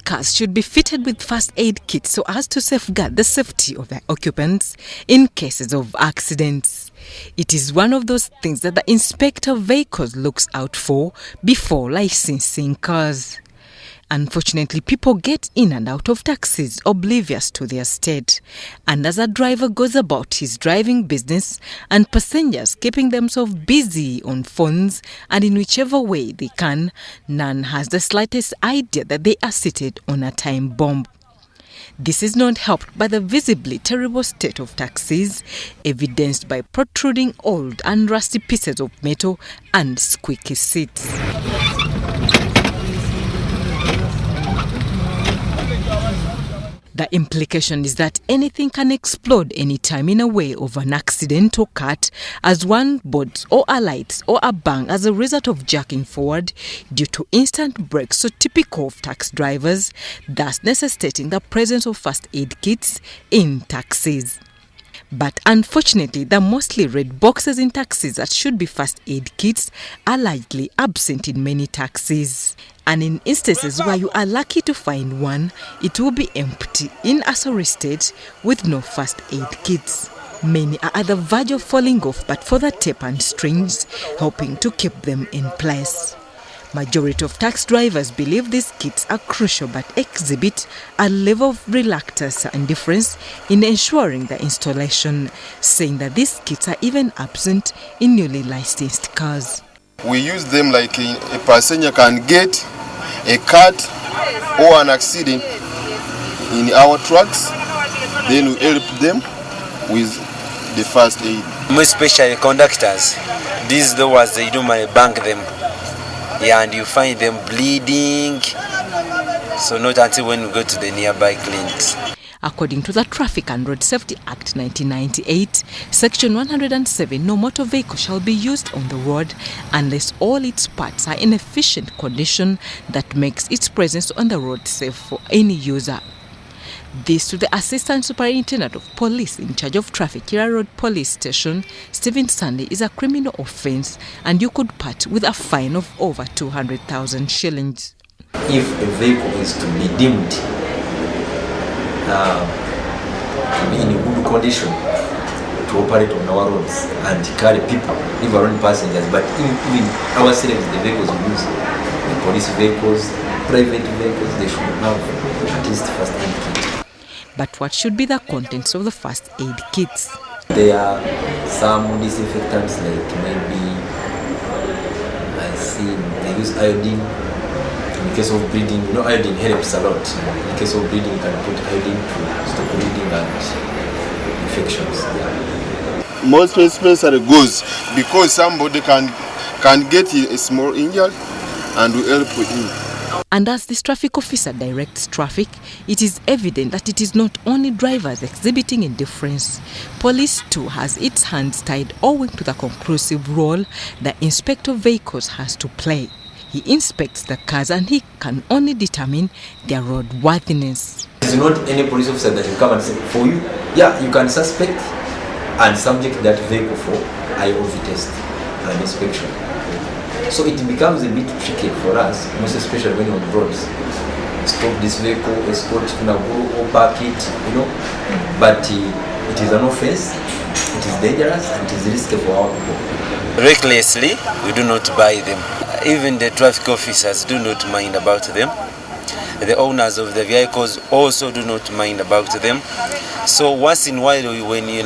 cars should be fitted with first aid kits so as to safeguard the safety of their occupants in cases of accidents. It is one of those things that the inspector of vehicles looks out for before licensing cars. Unfortunately, people get in and out of taxis oblivious to their state. And as a driver goes about his driving business and passengers keeping themselves busy on phones and in whichever way they can, none has the slightest idea that they are seated on a time bomb. This is not helped by the visibly terrible state of taxis, evidenced by protruding old and rusty pieces of metal and squeaky seats. The implication is that anything can explode anytime in a way of an accident or cut as one boards or alights or a bang as a result of jerking forward due to instant brakes so typical of taxi drivers, thus necessitating the presence of first aid kits in taxis. But unfortunately, the mostly red boxes in taxis that should be first aid kits are largely absent in many taxis. And in instances where you are lucky to find one, it will be empty in a sorry state with no first aid kits. Many are at the verge of falling off but for the tape and strings helping to keep them in place. Majority of taxi drivers believe these kits are crucial but exhibit a level of reluctance and indifference in ensuring the installation, saying that these kits are even absent in newly licensed cars. We use them like a passenger can get a cut or an accident in our trucks, then we help them with the first aid. Most especially conductors, these the ones they do my bank them. Yeah, and you find them bleeding, so not until when we go to the nearby clinics. According to the Traffic and Road Safety Act 1998, Section 107, no motor vehicle shall be used on the road unless all its parts are in efficient condition that makes its presence on the road safe for any user. This to the Assistant Superintendent of Police in charge of traffic, Kira Road Police Station, Stephen Sunday, is a criminal offence and you could part with a fine of over 200,000 shillings. If a vehicle is to be deemed in a good condition to operate on our roads and carry people, even only passengers, but even ourselves, the vehicles we use, the police vehicles, private vehicles, they should have at least first aid kit. But what should be the contents of the first aid kits? There are some disinfectants like maybe, I see they use iodine. In case of bleeding, you know, iodine helps a lot. In case of bleeding, you can put iodine to stop bleeding and infections. Yeah. Most especially goes because somebody can get a small injury and we help him. And as this traffic officer directs traffic, it is evident that it is not only drivers exhibiting indifference. Police too has its hands tied owing to the conclusive role the inspector of vehicles has to play. He inspects the cars and he can only determine their roadworthiness. It is not any police officer that will come and say, for you, yeah, you can suspect and subject that vehicle for IOV test and inspection. So it becomes a bit tricky for us, most especially when on roads. Stop this vehicle, escort it, or park it, you know. But it is an offense, it is dangerous, and it is risky for our people. Recklessly, we do not buy them. Even the traffic officers do not mind about them. The owners of the vehicles also do not mind about them. So once in a while, when you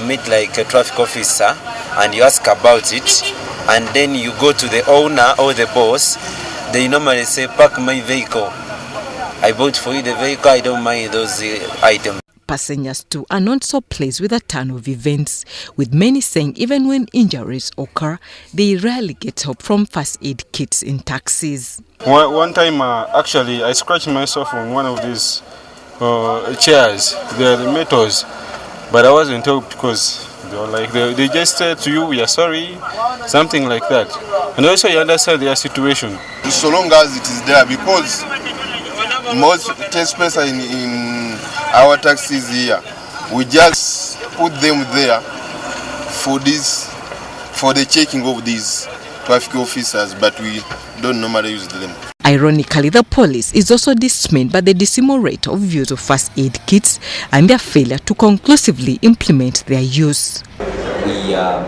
meet like a traffic officer and you ask about it, and then you go to the owner or the boss, they normally say, "Park my vehicle. I bought for you the vehicle. I don't mind those items." Passengers too are not so pleased with the turn of events, with many saying even when injuries occur, they rarely get help from first aid kits in taxis. One time, actually, I scratched myself on one of these chairs. They're the metals, but I wasn't helped because they were like, they just said to you, "We are sorry," something like that. And also you understand their situation. So long as it is there, because most especially in our taxis here, we just put them there for the checking of these traffic officers, but we don't normally use them. Ironically, the police is also dismayed by the dismal rate of use of first aid kits and their failure to conclusively implement their use. We are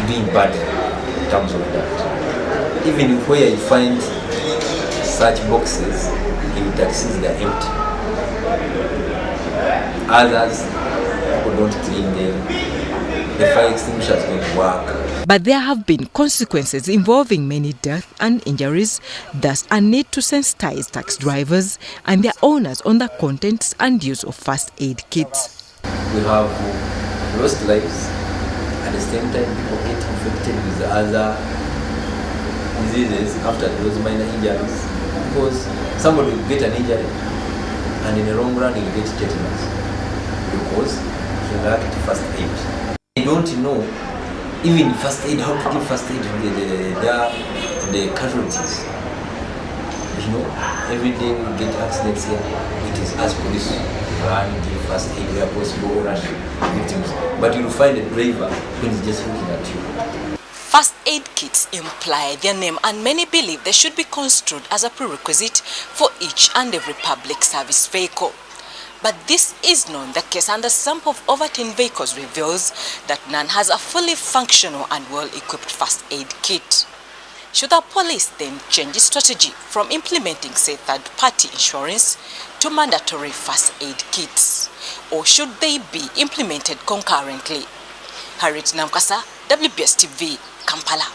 doing bad in terms of that. Even where you find such boxes in taxis, they're empty. Others, people don't clean them. The fire extinguishers don't work. But there have been consequences involving many deaths and injuries, thus a need to sensitize taxi drivers and their owners on the contents and use of first aid kits. We have lost lives. At the same time, people get infected with other diseases after those minor injuries, because somebody will get an injury and in the long run he'll get tetanus because he lacked first aid. They don't know even first aid, how to give first aid to the casualties. You know, every day we get accidents here. It is us police run, give first aid where possible, rush victims. But you'll find a driver who is just looking at you. First aid kits imply their name, and many believe they should be construed as a prerequisite for each and every public service vehicle. But this is not the case, and the sample of over 10 vehicles reveals that none has a fully functional and well-equipped first aid kit. Should the police then change its strategy from implementing, say, third-party insurance to mandatory first aid kits? Or should they be implemented concurrently? Harriet Namkasa, WBS TV, Kampala.